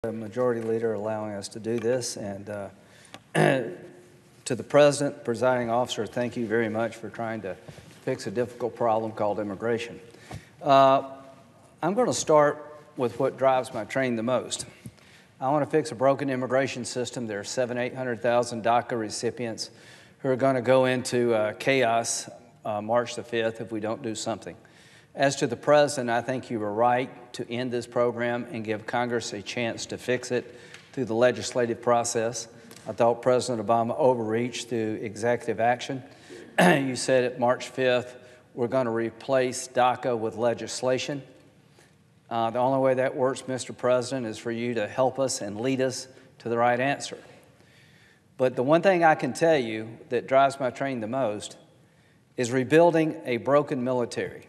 The Majority Leader allowing us to do this, and to the President, Presiding Officer, thank you very much for trying to fix a difficult problem called immigration. I'm going to start with what drives my train the most. I want to fix a broken immigration system. There are 800,000 DACA recipients who are going to go into chaos March the 5th if we don't do something. As to the President, I think you were right to end this program and give Congress a chance to fix it through the legislative process. I thought President Obama overreached through executive action. You said at March 5th, we're going to replace DACA with legislation. The only way that works, Mr. President, is for you to help us and lead us to the right answer. But the one thing I can tell you that drives my train the most is rebuilding a broken military.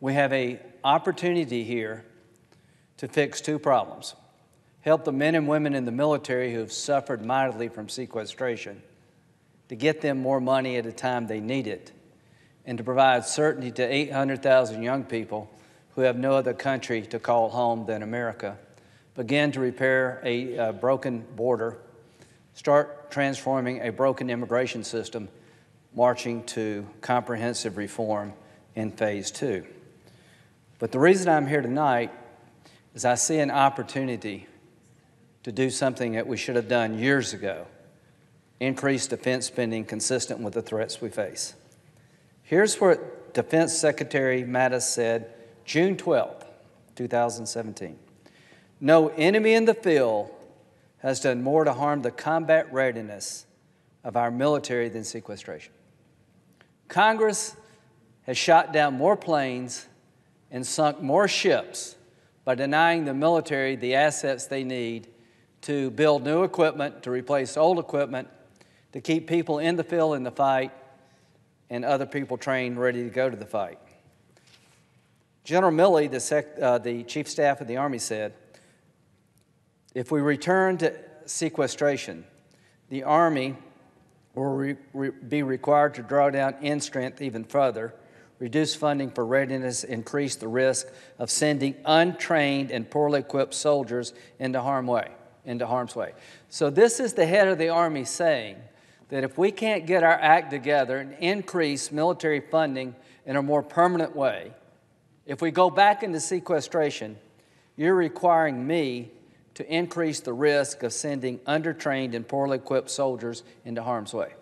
We have an opportunity here to fix two problems. Help the men and women in the military who have suffered mightily from sequestration, to get them more money at a time they need it, and to provide certainty to 800,000 young people who have no other country to call home than America. Begin to repair a broken border, start transforming a broken immigration system, marching to comprehensive reform in phase 2. But the reason I'm here tonight is I see an opportunity to do something that we should have done years ago: increase defense spending consistent with the threats we face. Here's what Defense Secretary Mattis said June 12, 2017. No enemy in the field has done more to harm the combat readiness of our military than sequestration. Congress has shot down more planes and sunk more ships by denying the military the assets they need to build new equipment, to replace old equipment, to keep people in the field in the fight, and other people trained, ready to go to the fight. General Milley, the Chief of Staff of the Army, said, if we return to sequestration, the Army will be required to draw down end strength even further, reduce funding for readiness, increase the risk of sending untrained and poorly equipped soldiers into harm's way. So this is the head of the Army saying that if we can't get our act together and increase military funding in a more permanent way, if we go back into sequestration, you're requiring me to increase the risk of sending undertrained and poorly equipped soldiers into harm's way.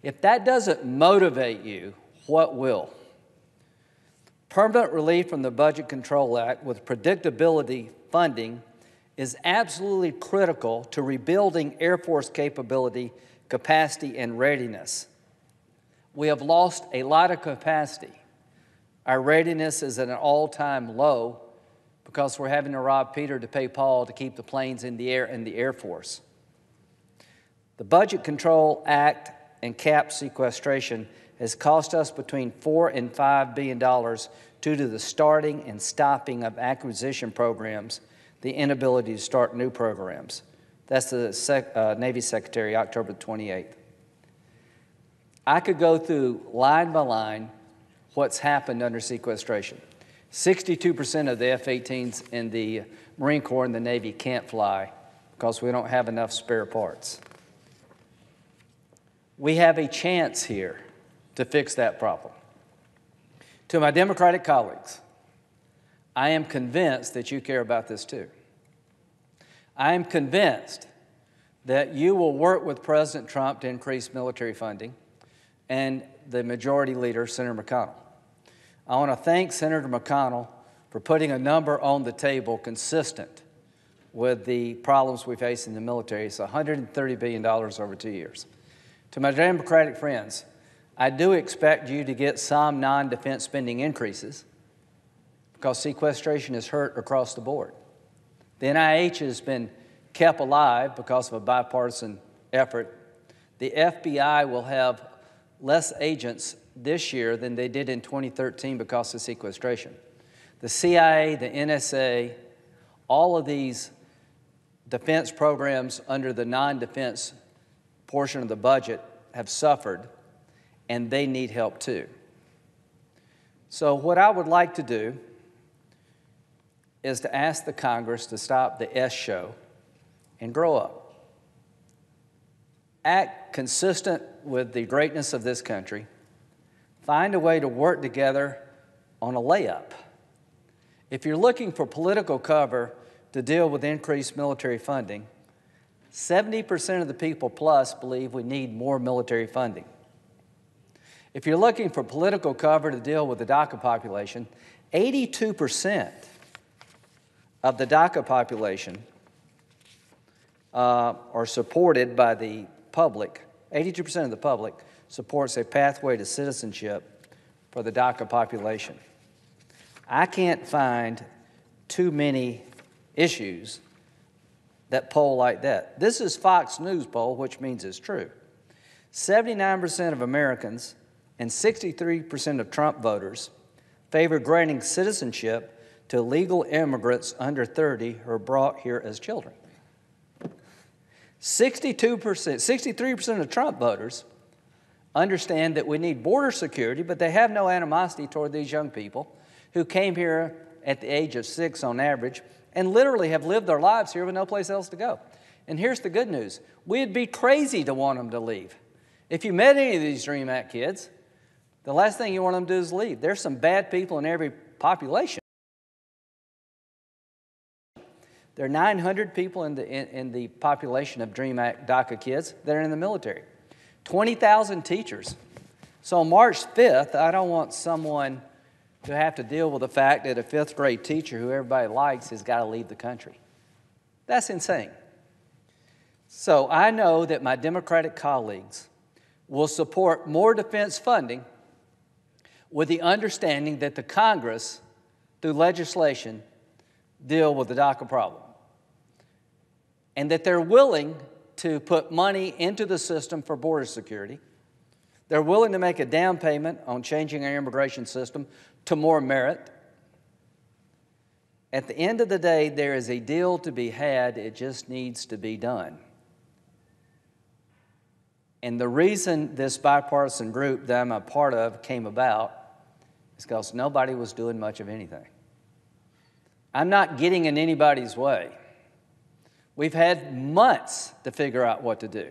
If that doesn't motivate you, what will? Permanent relief from the Budget Control Act with predictability funding is absolutely critical to rebuilding Air Force capability, capacity, and readiness. We have lost a lot of capacity. Our readiness is at an all-time low because we're having to rob Peter to pay Paul to keep the planes in the air in the Air Force. The Budget Control Act and cap sequestration has cost us between $4 and $5 billion due to the starting and stopping of acquisition programs, the inability to start new programs. That's the Navy Secretary, October 28th. I could go through line by line what's happened under sequestration. 62% of the F-18s in the Marine Corps and the Navy can't fly because we don't have enough spare parts. We have a chance here to fix that problem. To my Democratic colleagues, I am convinced that you care about this too. I am convinced that you will work with President Trump to increase military funding and the Majority Leader, Senator McConnell. I want to thank Senator McConnell for putting a number on the table consistent with the problems we face in the military. It's $130 billion over 2 years. To my Democratic friends, I do expect you to get some non-defense spending increases because sequestration has hurt across the board. The NIH has been kept alive because of a bipartisan effort. The FBI will have less agents this year than they did in 2013 because of sequestration. The CIA, the NSA, all of these defense programs under the non-defense portion of the budget have suffered, and they need help too. So what I would like to do is to ask the Congress to stop the S show and grow up. Act consistent with the greatness of this country. Find a way to work together on a layup. If you're looking for political cover to deal with increased military funding, 70% of the people plus believe we need more military funding. If you're looking for political cover to deal with the DACA population, 82% of the DACA population are supported by the public. 82% of the public supports a pathway to citizenship for the DACA population. I can't find too many issues that poll like that. This is Fox News poll, which means it's true. 79% of Americans and 63% of Trump voters favor granting citizenship to legal immigrants under 30 who are brought here as children. 63% of Trump voters understand that we need border security, but they have no animosity toward these young people who came here at the age of 6 on average and literally have lived their lives here with no place else to go. And here's the good news. We'd be crazy to want them to leave. If you met any of these DREAM Act kids, the last thing you want them to do is leave. There's some bad people in every population. There are 900 people in the population of DREAM Act DACA kids that are in the military. 20,000 teachers. So on March 5th, I don't want someone to have to deal with the fact that a 5th grade teacher who everybody likes has got to leave the country. That's insane. So I know that my Democratic colleagues will support more defense funding with the understanding that the Congress, through legislation, deal with the DACA problem. And that they're willing to put money into the system for border security. They're willing to make a down payment on changing our immigration system to more merit. At the end of the day, there is a deal to be had. It just needs to be done. And the reason this bipartisan group that I'm a part of came about is because nobody was doing much of anything. I'm not getting in anybody's way. We've had months to figure out what to do.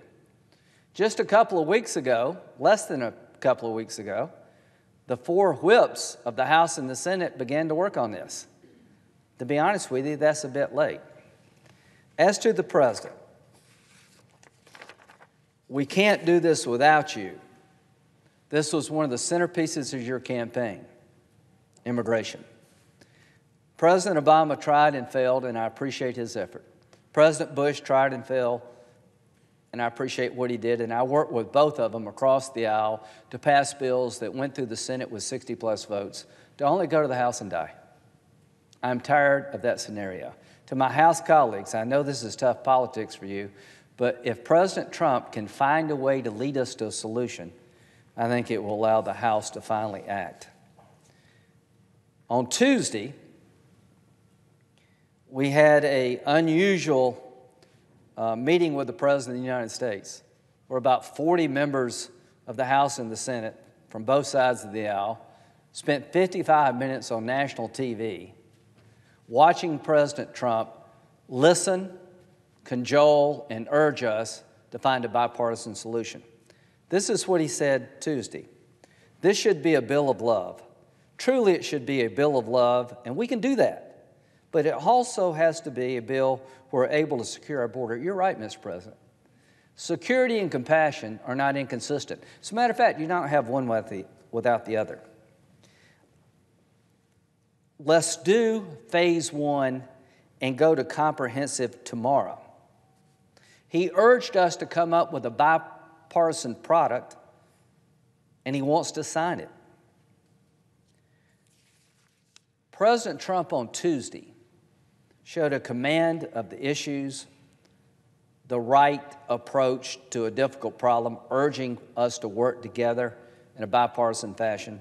Just a couple of weeks ago, less than a couple of weeks ago, the 4 whips of the House and the Senate began to work on this. To be honest with you, that's a bit late. As to the President, we can't do this without you. This was one of the centerpieces of your campaign, immigration. President Obama tried and failed, and I appreciate his effort. President Bush tried and failed, and I appreciate what he did, and I worked with both of them across the aisle to pass bills that went through the Senate with 60-plus votes to only go to the House and die. I'm tired of that scenario. To my House colleagues, I know this is tough politics for you, but if President Trump can find a way to lead us to a solution, I think it will allow the House to finally act. On Tuesday, we had an unusual meeting with the President of the United States, where about 40 members of the House and the Senate from both sides of the aisle spent 55 minutes on national TV watching President Trump listen, cajole, and urge us to find a bipartisan solution. This is what he said Tuesday. This should be a bill of love. Truly, it should be a bill of love, and we can do that. But it also has to be a bill where we're able to secure our border. You're right, Mr. President. Security and compassion are not inconsistent. As a matter of fact, you don't have one without the other. Let's do phase 1 and go to comprehensive tomorrow. He urged us to come up with a bipartisan product, and he wants to sign it. President Trump on Tuesday showed a command of the issues, the right approach to a difficult problem, urging us to work together in a bipartisan fashion,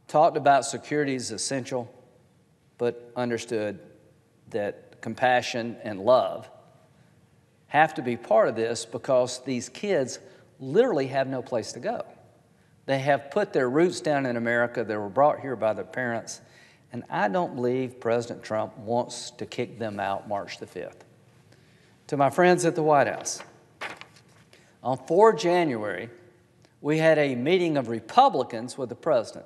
talked about security is essential, but understood that compassion and love have to be part of this because these kids literally have no place to go. They have put their roots down in America. They were brought here by their parents, And I don't believe President Trump wants to kick them out March the 5th. To my friends at the White House, on 4 January, we had a meeting of Republicans with the president.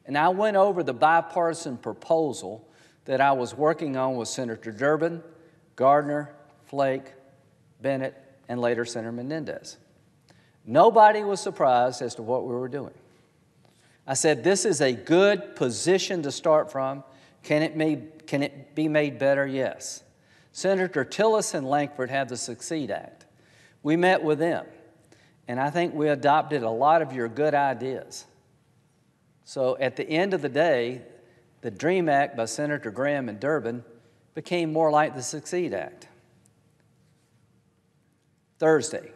And I went over the bipartisan proposal that I was working on with Senator Durbin, Gardner, Flake, Bennett, and later Senator Menendez. Nobody was surprised as to what we were doing. I said, this is a good position to start from. Can it be made better? Yes. Senator Tillis and Lankford have the Succeed Act. We met with them, and I think we adopted a lot of your good ideas. So at the end of the day, the DREAM Act by Senator Graham and Durbin became more like the Succeed Act. Thursday,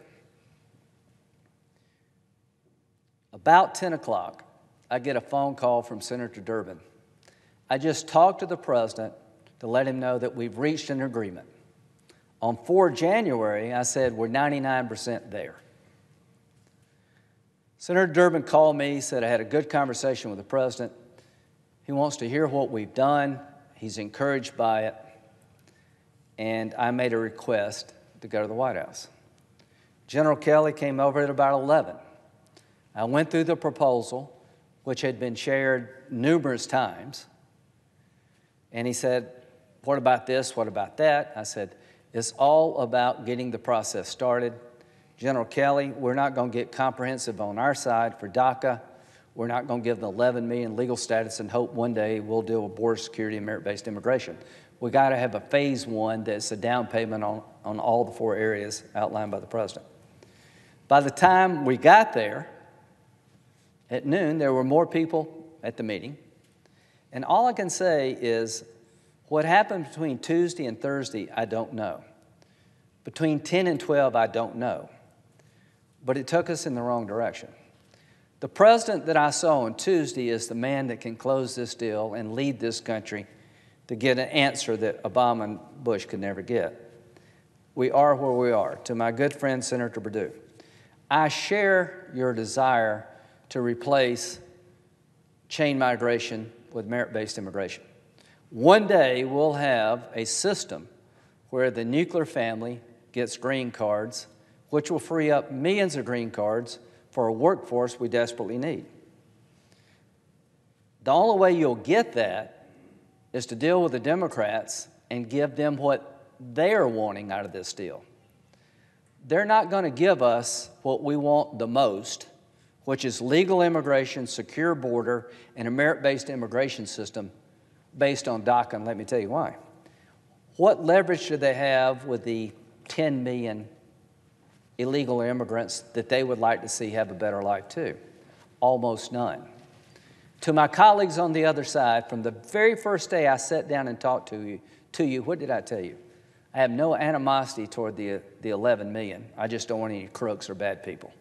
about 10 o'clock, I get a phone call from Senator Durbin. I just talked to the president to let him know that we've reached an agreement. On 4 January, I said we're 99% there. Senator Durbin called me, said I had a good conversation with the president. He wants to hear what we've done. He's encouraged by it. And I made a request to go to the White House. General Kelly came over at about 11. I went through the proposal, which had been shared numerous times. And he said, what about this? What about that? I said, it's all about getting the process started. General Kelly, we're not going to get comprehensive on our side for DACA. We're not going to give them 11 million legal status and hope one day we'll deal with border security and merit-based immigration. We got to have a phase one that's a down payment on all the 4 areas outlined by the president. By the time we got there, at noon, there were more people at the meeting. And all I can say is what happened between Tuesday and Thursday, I don't know. Between 10 and 12, I don't know. But it took us in the wrong direction. The president that I saw on Tuesday is the man that can close this deal and lead this country to get an answer that Obama and Bush could never get. We are where we are. To my good friend, Senator Perdue, I share your desire to replace chain migration with merit-based immigration. One day we'll have a system where the nuclear family gets green cards, which will free up millions of green cards for a workforce we desperately need. The only way you'll get that is to deal with the Democrats and give them what they're wanting out of this deal. They're not going to give us what we want the most, which is legal immigration, secure border, and a merit-based immigration system based on DACA, and let me tell you why. What leverage do they have with the 10 million illegal immigrants that they would like to see have a better life too? Almost none. To my colleagues on the other side, from the very first day I sat down and talked to you, what did I tell you? I have no animosity toward the 11 million. I just don't want any crooks or bad people.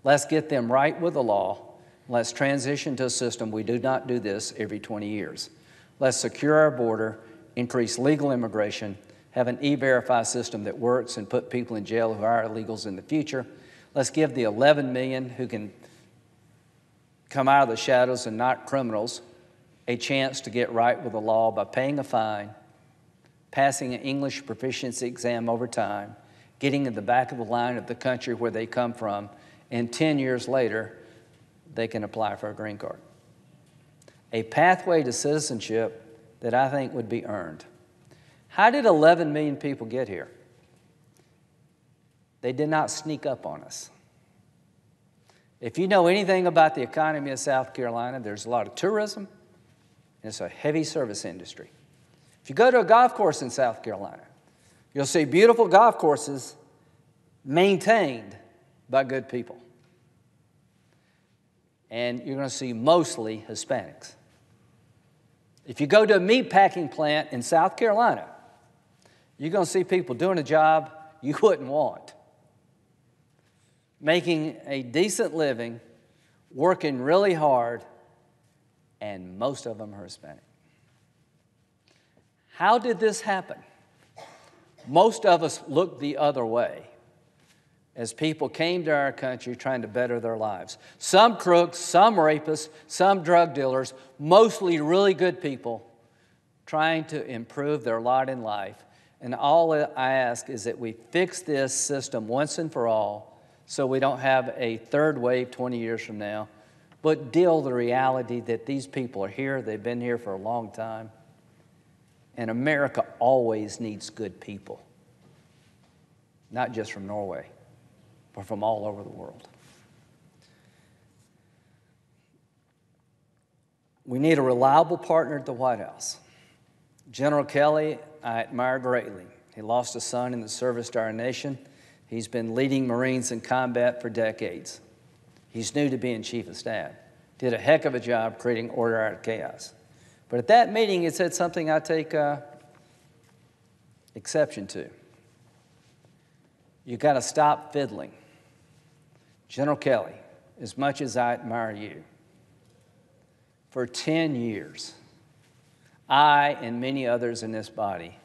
Let's get them right with the law. Let's transition to a system. We do not do this every 20 years. Let's secure our border, increase legal immigration, have an e-verify system that works and put people in jail who are illegals in the future. Let's give the 11 million who can come out of the shadows and not criminals a chance to get right with the law by paying a fine, passing an English proficiency exam over time, getting in the back of the line of the country where they come from, and 10 years later, they can apply for a green card. A pathway to citizenship that I think would be earned. How did 11 million people get here? They did not sneak up on us. If you know anything about the economy of South Carolina, there's a lot of tourism, and it's a heavy service industry. If you go to a golf course in South Carolina, you'll see beautiful golf courses maintained by good people. And you're going to see mostly Hispanics. If you go to a meat packing plant in South Carolina, you're going to see people doing a job you wouldn't want, making a decent living, working really hard, and most of them are Hispanic. How did this happen? Most of us looked the other way. as people came to our country trying to better their lives. Some crooks, some rapists, some drug dealers, mostly really good people trying to improve their lot in life. And all I ask is that we fix this system once and for all so we don't have a third wave 20 years from now, but deal with the reality that these people are here, they've been here for a long time, and America always needs good people, not just from Norway, but from all over the world. We need a reliable partner at the White House. General Kelly, I admire greatly. He lost a son in the service to our nation. He's been leading Marines in combat for decades. He's new to being Chief of Staff. Did a heck of a job creating order out of chaos. But at that meeting, he said something I take exception to. You got to stop fiddling. General Kelly, as much as I admire you, for 10 years, I and many others in this body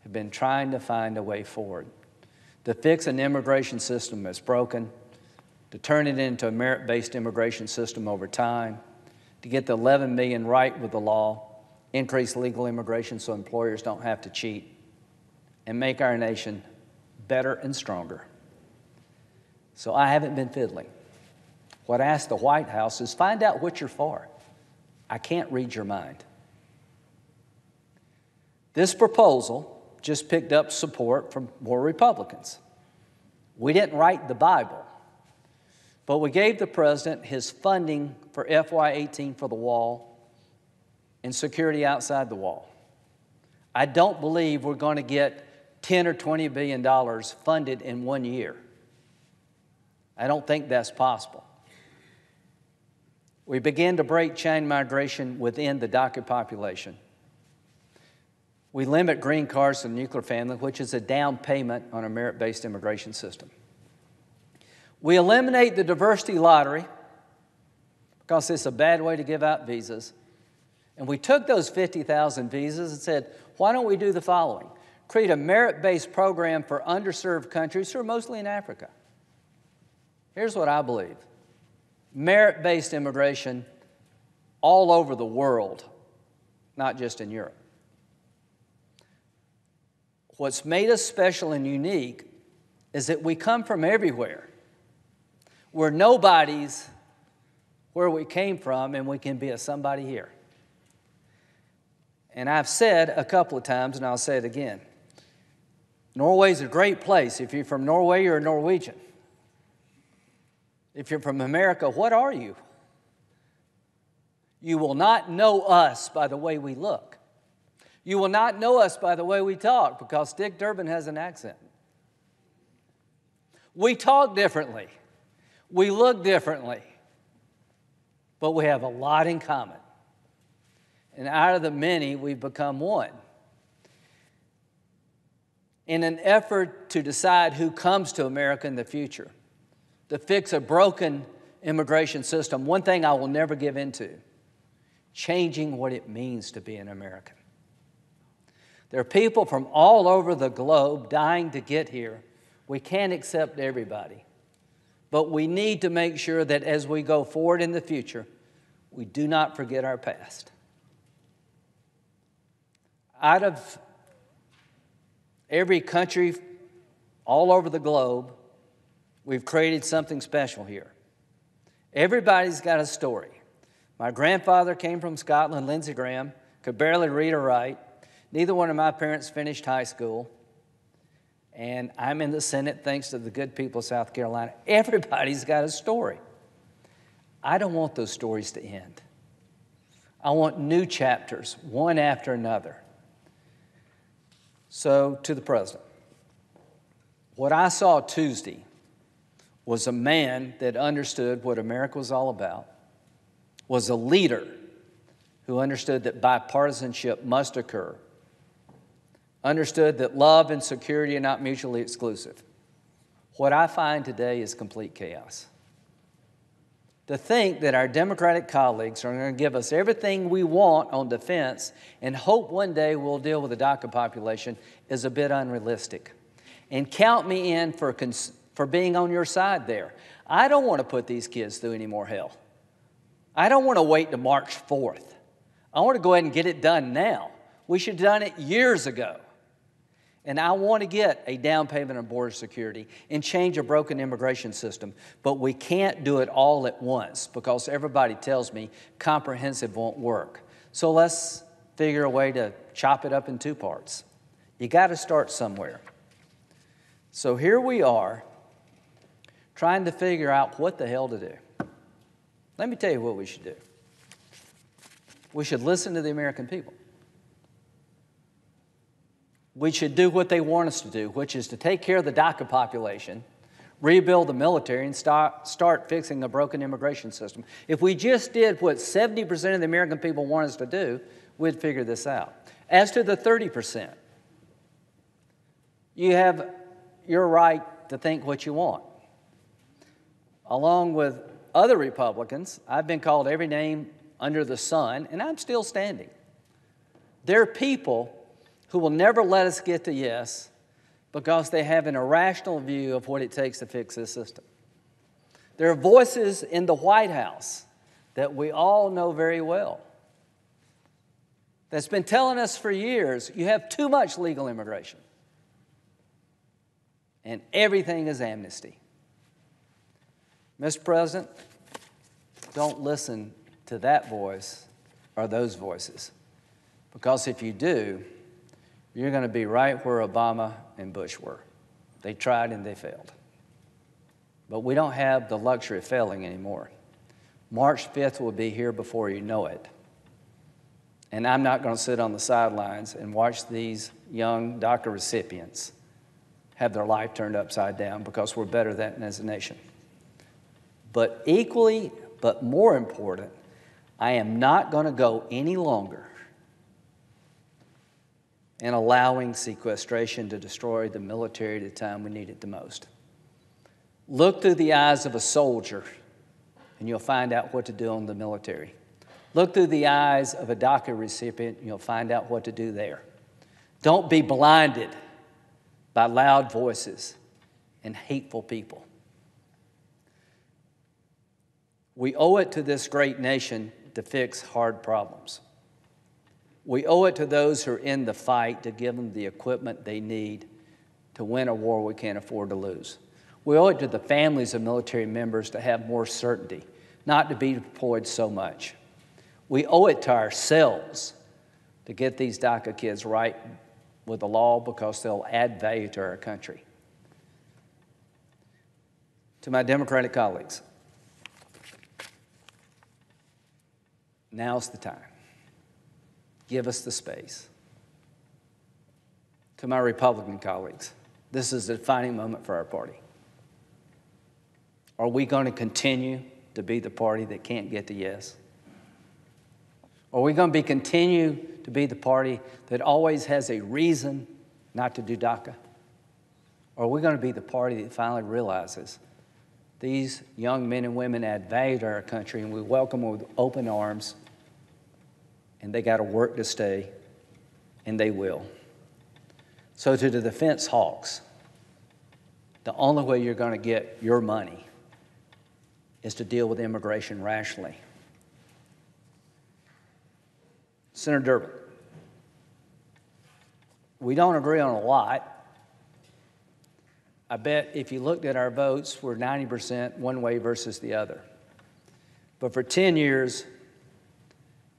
have been trying to find a way forward to fix an immigration system that's broken, to turn it into a merit-based immigration system over time, to get the 11 million right with the law, increase legal immigration so employers don't have to cheat, and make our nation better and stronger. So I haven't been fiddling. What I asked the White House is find out what you're for. I can't read your mind. This proposal just picked up support from more Republicans. We didn't write the Bible, but we gave the president his funding for FY18 for the wall and security outside the wall. I don't believe we're going to get $10 or $20 billion funded in 1 year. I don't think that's possible. We began to break chain migration within the DACA population. We limit green cards to the nuclear family, which is a down payment on a merit-based immigration system. We eliminate the diversity lottery because it's a bad way to give out visas. And we took those 50,000 visas and said, why don't we do the following? Create a merit-based program for underserved countries who are mostly in Africa. Here's what I believe. Merit-based immigration all over the world, not just in Europe. What's made us special and unique is that we come from everywhere. We're nobodies where we came from, and we can be a somebody here. And I've said a couple of times, and I'll say it again, Norway's a great place. If you're from Norway, you're a Norwegian. If you're from America, what are you? You will not know us by the way we look. You will not know us by the way we talk, because Dick Durbin has an accent. We talk differently. We look differently. But we have a lot in common. And out of the many, we've become one. In an effort to decide who comes to America in the future, to fix a broken immigration system, one thing I will never give into, changing what it means to be an American. There are people from all over the globe dying to get here. We can't accept everybody. But we need to make sure that as we go forward in the future, we do not forget our past. Out of every country all over the globe, we've created something special here. Everybody's got a story. My grandfather came from Scotland, Lindsey Graham, could barely read or write. Neither one of my parents finished high school. And I'm in the Senate thanks to the good people of South Carolina. Everybody's got a story. I don't want those stories to end. I want new chapters, one after another. So, to the president, what I saw Tuesday was a man that understood what America was all about, was a leader who understood that bipartisanship must occur, understood that love and security are not mutually exclusive. What I find today is complete chaos. To think that our Democratic colleagues are going to give us everything we want on defense and hope one day we'll deal with the DACA population is a bit unrealistic. And count me in for for being on your side there. I don't want to put these kids through any more hell. I don't want to wait to March 4th. I want to go ahead and get it done now. We should have done it years ago. And I want to get a down payment on border security and change a broken immigration system. But we can't do it all at once because everybody tells me comprehensive won't work. So let's figure a way to chop it up in two parts. You got to start somewhere. So here we are trying to figure out what the hell to do. Let me tell you what we should do. We should listen to the American people. We should do what they want us to do, which is to take care of the DACA population, rebuild the military, and start fixing the broken immigration system. If we just did what 70% of the American people want us to do, we'd figure this out. As to the 30%, you have your right to think what you want. Along with other Republicans, I've been called every name under the sun, and I'm still standing. There are people who will never let us get to yes because they have an irrational view of what it takes to fix this system. There are voices in the White House that we all know very well that's been telling us for years, you have too much legal immigration, and everything is amnesty. Mr. President, don't listen to that voice or those voices, because if you do, you're going to be right where Obama and Bush were. They tried and they failed. But we don't have the luxury of failing anymore. March 5th will be here before you know it. And I'm not going to sit on the sidelines and watch these young DACA recipients have their life turned upside down because we're better than as a nation. But equally, but more important, I am not going to go any longer in allowing sequestration to destroy the military at the time we need it the most. Look through the eyes of a soldier, and you'll find out what to do on the military. Look through the eyes of a DACA recipient, and you'll find out what to do there. Don't be blinded by loud voices and hateful people. We owe it to this great nation to fix hard problems. We owe it to those who are in the fight to give them the equipment they need to win a war we can't afford to lose. We owe it to the families of military members to have more certainty, not to be deployed so much. We owe it to ourselves to get these DACA kids right with the law because they'll add value to our country. To my Democratic colleagues, now's the time. Give us the space. To my Republican colleagues, this is a defining moment for our party. Are we going to continue to be the party that can't get to yes? Are we going to continue to be the party that always has a reason not to do DACA? Or are we going to be the party that finally realizes these young men and women add value to our country and we welcome them with open arms, and they got to work to stay, and they will. So to the defense hawks, the only way you're going to get your money is to deal with immigration rationally. Senator Durbin, we don't agree on a lot. I bet if you looked at our votes, we're 90% one way versus the other. But for 10 years,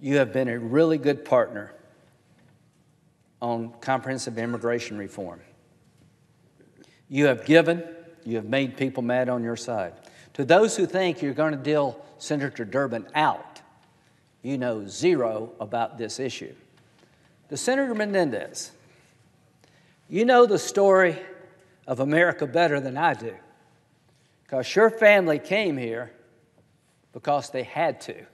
you have been a really good partner on comprehensive immigration reform. You have given, you have made people mad on your side. To those who think you're going to deal Senator Durbin out, you know zero about this issue. To Senator Menendez, you know the story of America better than I do, because your family came here because they had to.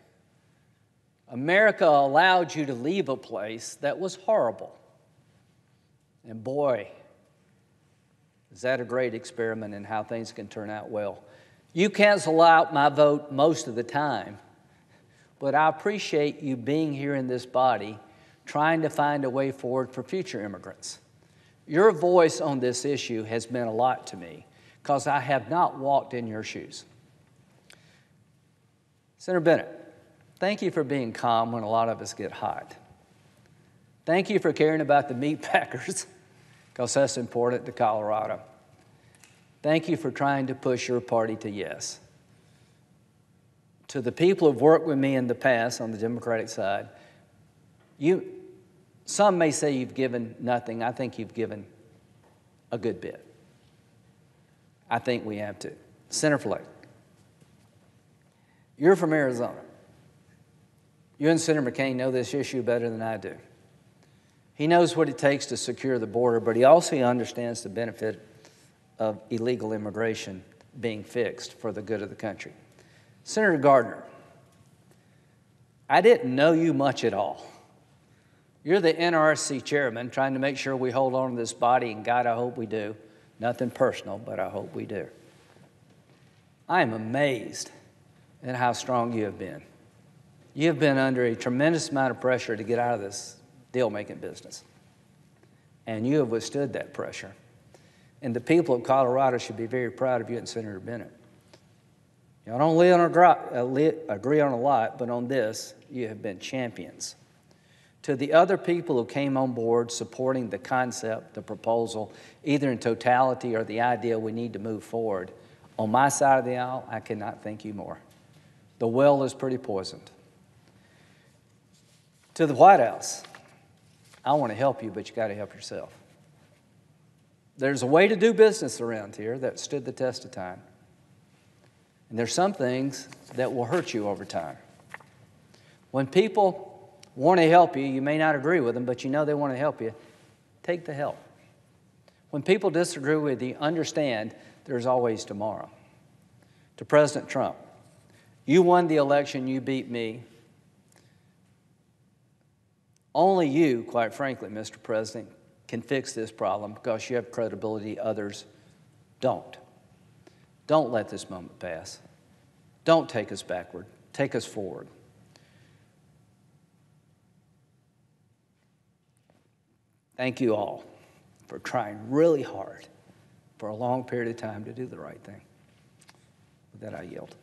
America allowed you to leave a place that was horrible. And boy, is that a great experiment in how things can turn out well. You cancel out my vote most of the time, but I appreciate you being here in this body trying to find a way forward for future immigrants. Your voice on this issue has meant a lot to me, because I have not walked in your shoes. Senator Bennett, thank you for being calm when a lot of us get hot. Thank you for caring about the meat packers, because that's important to Colorado. Thank you for trying to push your party to yes. To the people who've worked with me in the past on the Democratic side, some may say you've given nothing. I think you've given a good bit. I think we have to. Senator Flake, you're from Arizona. You and Senator McCain know this issue better than I do. He knows what it takes to secure the border, but he also understands the benefit of illegal immigration being fixed for the good of the country. Senator Gardner, I didn't know you much at all. You're the NRC chairman trying to make sure we hold on to this body, and God, I hope we do. Nothing personal, but I hope we do. I am amazed at how strong you have been. You have been under a tremendous amount of pressure to get out of this deal-making business, and you have withstood that pressure. And the people of Colorado should be very proud of you and Senator Bennett. Y'all don't agree on a lot, but on this, you have been champions. To the other people who came on board supporting the concept, the proposal, either in totality or the idea we need to move forward, on my side of the aisle, I cannot thank you more. The well is pretty poisoned. To the White House, I want to help you, but you got to help yourself. There's a way to do business around here that stood the test of time. And there's some things that will hurt you over time. When people want to help you, you may not agree with them, but you know they want to help you, take the help. When people disagree with you, understand there's always tomorrow. To President Trump, you won the election, you beat me. Only you, quite frankly, Mr. President, can fix this problem because you have credibility, others don't. Don't let this moment pass. Don't take us backward. Take us forward. Thank you all for trying really hard for a long period of time to do the right thing. With that, I yield.